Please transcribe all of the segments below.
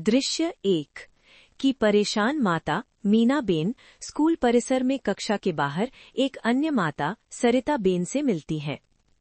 दृश्य 1 की परेशान माता मीनाबेन स्कूल परिसर में कक्षा के बाहर एक अन्य माता सरिताबेन से मिलती हैं।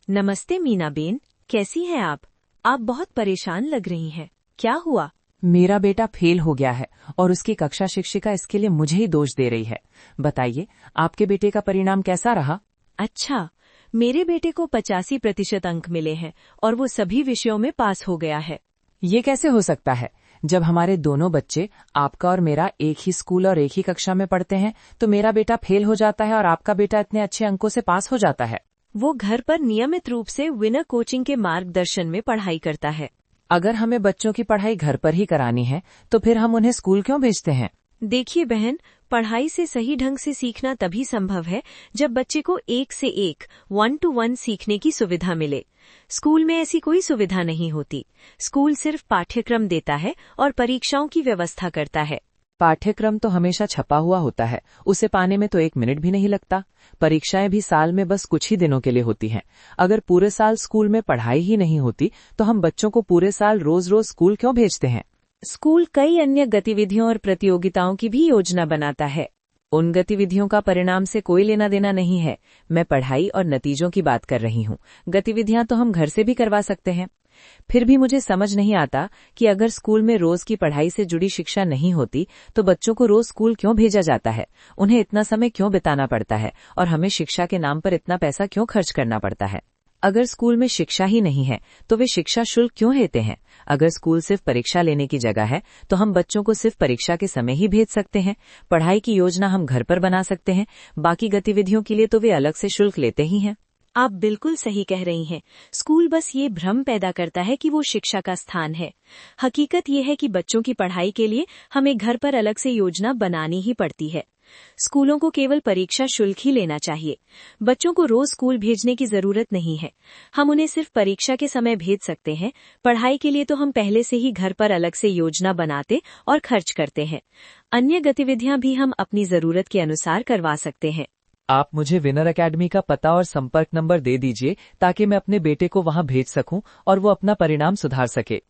नमस्ते मीनाबेन, कैसी हैं आप? आप बहुत परेशान लग रही हैं। क्या हुआ? मेरा बेटा फेल हो गया है और उसकी कक्षा शिक्षिका इसके लिए मुझे ही दोष दे रही है। बताइए, आपके बेटे का परिणाम कैसा रहा? अच्छा, मेरे बेटे को 85% अंक मिले हैं और वो सभी विषयों में पास हो गया है। ये कैसे हो सकता है? जब हमारे दोनों बच्चे, आपका और मेरा, एक ही स्कूल और एक ही कक्षा में पढ़ते हैं, तो मेरा बेटा फेल हो जाता है और आपका बेटा इतने अच्छे अंकों से पास हो जाता है। वो घर पर नियमित रूप से विनर कोचिंग के मार्गदर्शन में पढ़ाई करता है। अगर हमें बच्चों की पढ़ाई घर पर ही करानी है, तो फिर हम उन्हें स्कूल क्यों भेजते हैं? देखिए बहन, पढ़ाई से सही ढंग से सीखना तभी संभव है जब बच्चे को एक से एक 1-to-1 सीखने की सुविधा मिले। स्कूल में ऐसी कोई सुविधा नहीं होती। स्कूल सिर्फ पाठ्यक्रम देता है और परीक्षाओं की व्यवस्था करता है। पाठ्यक्रम तो हमेशा छपा हुआ होता है, उसे पाने में तो 1 मिनट भी नहीं लगता। परीक्षाएं भी साल में बस कुछ ही दिनों के लिए होती हैं। अगर पूरे साल स्कूल में पढ़ाई ही नहीं होती, तो हम बच्चों को पूरे साल रोज रोज स्कूल क्यों भेजते हैं? स्कूल कई अन्य गतिविधियों और प्रतियोगिताओं की भी योजना बनाता है। उन गतिविधियों का परिणाम से कोई लेना देना नहीं है। मैं पढ़ाई और नतीजों की बात कर रही हूँ। गतिविधियां तो हम घर से भी करवा सकते हैं। फिर भी मुझे समझ नहीं आता कि अगर स्कूल में रोज की पढ़ाई से जुड़ी शिक्षा नहीं होती, तो बच्चों को रोज स्कूल क्यों भेजा जाता है? उन्हें इतना समय क्यों बिताना पड़ता है और हमें शिक्षा के नाम पर इतना पैसा क्यों खर्च करना पड़ता है? अगर स्कूल में शिक्षा ही नहीं है, तो वे शिक्षा शुल्क क्यों लेते हैं? अगर स्कूल सिर्फ परीक्षा लेने की जगह है, तो हम बच्चों को सिर्फ परीक्षा के समय ही भेज सकते हैं। पढ़ाई की योजना हम घर पर बना सकते हैं। बाकी गतिविधियों के लिए तो वे अलग से शुल्क लेते ही हैं। आप बिल्कुल सही कह रही हैं। स्कूल बस ये भ्रम पैदा करता है कि वो शिक्षा का स्थान है। हकीकत ये है कि बच्चों की पढ़ाई के लिए हमें घर पर अलग से योजना बनानी ही पड़ती है। स्कूलों को केवल परीक्षा शुल्क ही लेना चाहिए। बच्चों को रोज स्कूल भेजने की जरूरत नहीं है। हम उन्हें सिर्फ परीक्षा के समय भेज सकते हैं। पढ़ाई के लिए तो हम पहले से ही घर पर अलग से योजना बनाते और खर्च करते हैं। अन्य गतिविधियां भी हम अपनी जरूरत के अनुसार करवा सकते हैं। आप मुझे विनर एकेडमी का पता और संपर्क नंबर दे दीजिए, ताकि मैं अपने बेटे को वहां भेज सकूं और वो अपना परिणाम सुधार सके।